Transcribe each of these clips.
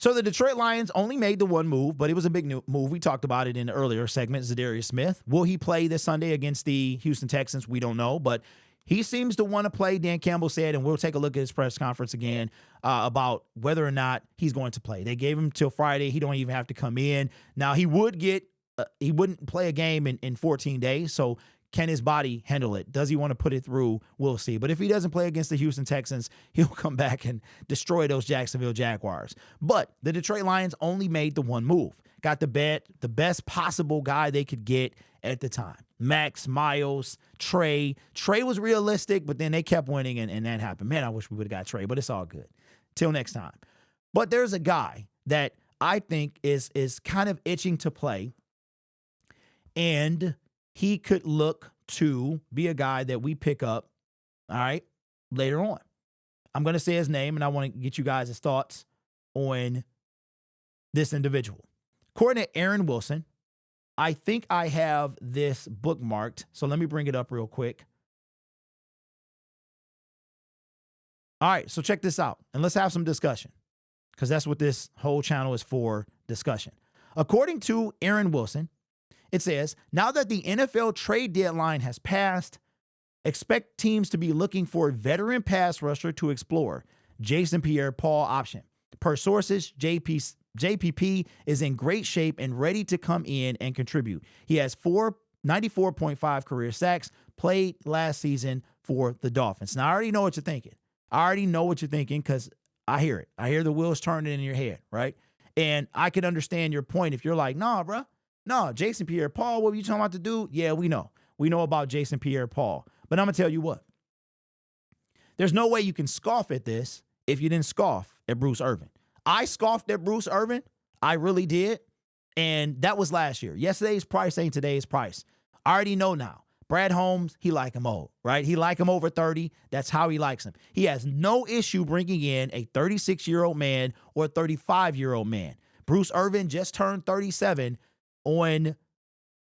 So the Detroit Lions only made the one move, but it was a big move. We talked about it in the earlier segment, Zadarius Smith. Will he play this Sunday against the Houston Texans? We don't know, but he seems to want to play, Dan Campbell said, and we'll take a look at his press conference again about whether or not he's going to play. They gave him till Friday. He don't even have to come in. Now, he wouldn't play a game in 14 days, so can his body handle it? Does he want to put it through? We'll see. But if he doesn't play against the Houston Texans, he'll come back and destroy those Jacksonville Jaguars. But the Detroit Lions only made the one move. Got the best possible guy they could get at the time. Max, Miles, Trey. Trey was realistic, but then they kept winning, and that happened. Man, I wish we would have got Trey, but it's all good. Till next time. But there's a guy that I think is kind of itching to play, and he could look to be a guy that we pick up, all right, later on. I'm going to say his name, and I want to get you guys' thoughts on this individual. According to Aaron Wilson, I think I have this bookmarked, so let me bring it up real quick. All right, so check this out, and let's have some discussion, because that's what this whole channel is for, discussion. According to Aaron Wilson, it says, now that the NFL trade deadline has passed, expect teams to be looking for a veteran pass rusher to explore. Jason Pierre-Paul option. Per sources, JPP is in great shape and ready to come in and contribute. He has 94.5 career sacks, played last season for the Dolphins. Now, I already know what you're thinking. Because I hear it. I hear the wheels turning in your head, right? And I can understand your point if you're like, nah, bro. No, Jason Pierre-Paul, what were you talking about to do? Yeah, we know. We know about Jason Pierre-Paul. But I'm going to tell you what. There's no way you can scoff at this if you didn't scoff at Bruce Irvin. I scoffed at Bruce Irvin. I really did. And that was last year. Yesterday's price ain't today's price. I already know now. Brad Holmes, he like him old, right? He like him over 30. That's how he likes him. He has no issue bringing in a 36-year-old man or a 35-year-old man. Bruce Irvin just turned 37 on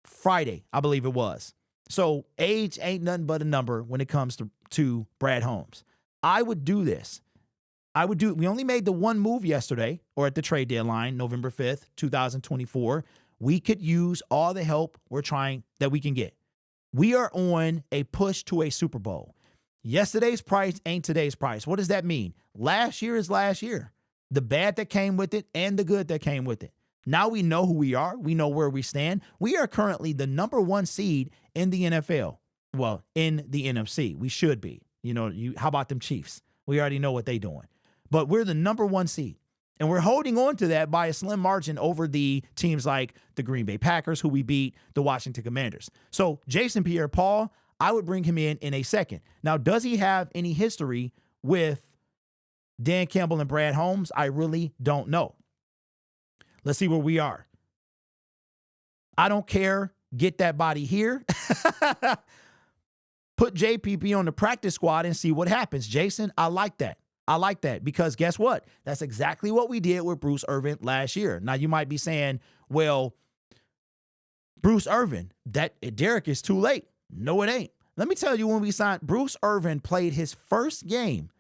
Friday, I believe it was. So age ain't nothing but a number when it comes to Brad Holmes. I would do this. We only made the one move yesterday, or at the trade deadline, November 5th, 2024. We could use all the help that we can get. We are on a push to a Super Bowl. Yesterday's price ain't today's price. What does that mean? Last year is last year. The bad that came with it and the good that came with it. Now we know who we are. We know where we stand. We are currently the number one seed in the NFL. Well, in the NFC. We should be. How about them Chiefs? We already know what they're doing. But we're the number one seed. And we're holding on to that by a slim margin over the teams like the Green Bay Packers, who we beat, the Washington Commanders. So Jason Pierre-Paul, I would bring him in a second. Now, does he have any history with Dan Campbell and Brad Holmes? I really don't know. Let's see where we are. I don't care. Get that body here. Put JPP on the practice squad and see what happens. Jason, I like that. Because guess what? That's exactly what we did with Bruce Irvin last year. Now, you might be saying, well, Bruce Irvin, Derek is too late. No, it ain't. Let me tell you, when we signed, Bruce Irvin played his first game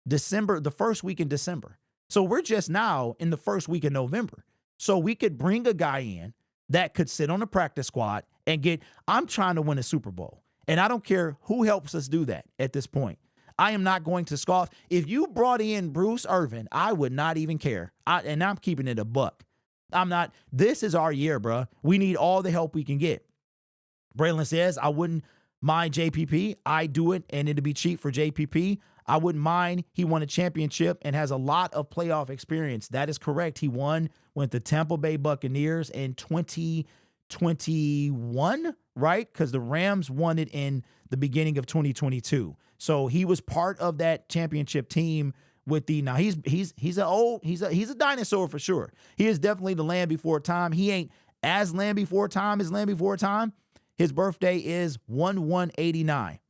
the first week in December. So we're just now in the first week of November. So we could bring a guy in that could sit on the practice squad and I'm trying to win a Super Bowl. And I don't care who helps us do that at this point. I am not going to scoff. If you brought in Bruce Irvin, I would not even care. And I'm keeping it a buck. I'm not. This is our year, bro. We need all the help we can get. Braylon says, I wouldn't mind JPP. I do it, and it'd be cheap for JPP. I wouldn't mind. He won a championship and has a lot of playoff experience. That is correct. He won with the Tampa Bay Buccaneers in 2021, right? Because the Rams won it in the beginning of 2022. So he was part of that championship team with now he's a dinosaur for sure. He is definitely the land before time. He ain't as land before time as land before time. His birthday is 1/1/89.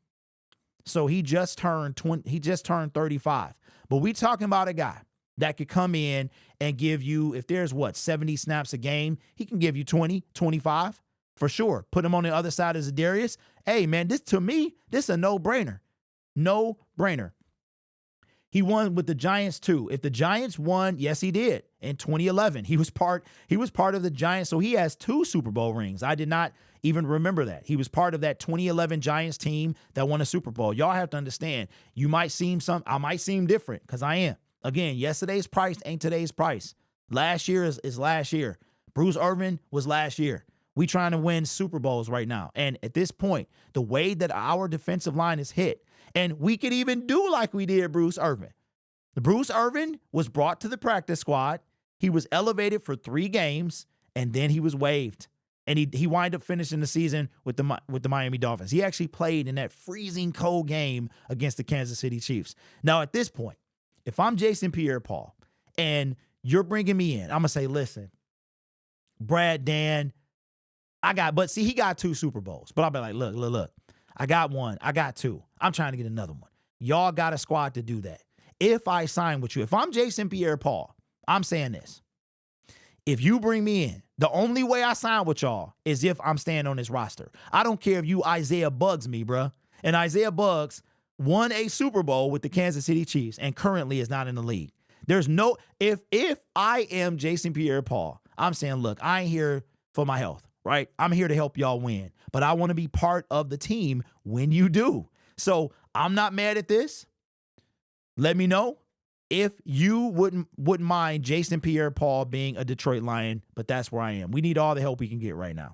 So he just turned 35. But we talking about a guy that could come in and give you, if there's 70 snaps a game, he can give you 20, 25 for sure. Put him on the other side of Zadarius. Hey man, this is a no-brainer. No-brainer. He won with the Giants too. If the Giants won, yes, he did. In 2011, he was part of the Giants. So he has 2 Super Bowl rings. I did not even remember that. He was part of that 2011 Giants team that won a Super Bowl. Y'all have to understand, I might seem different because I am. Again, yesterday's price ain't today's price. Last year is last year. Bruce Irvin was last year. We trying to win Super Bowls right now. And at this point, the way that our defensive line is hit, and we could even do like we did Bruce Irvin. Bruce Irvin was brought to the practice squad. He was elevated for 3 games, and then he was waived. And he wound up finishing the season with the Miami Dolphins. He actually played in that freezing cold game against the Kansas City Chiefs. Now, at this point, if I'm Jason Pierre-Paul and you're bringing me in, I'm going to say, listen, Brad, Dan, but see, he got 2 Super Bowls. But I'll be like, look, I got 1. I got 2. I'm trying to get another one. Y'all got a squad to do that. If I sign with you, if I'm Jason Pierre-Paul, I'm saying this. If you bring me in, the only way I sign with y'all is if I'm staying on this roster. I don't care if you Isaiah Bugs me, bruh. And Isaiah Bugs won a Super Bowl with the Kansas City Chiefs and currently is not in the league. There's no, if I am Jason Pierre-Paul, I'm saying, look, I ain't here for my health, right? I'm here to help y'all win, but I want to be part of the team when you do. So I'm not mad at this. Let me know if you wouldn't mind Jason Pierre-Paul being a Detroit Lion, but that's where I am. We need all the help we can get right now.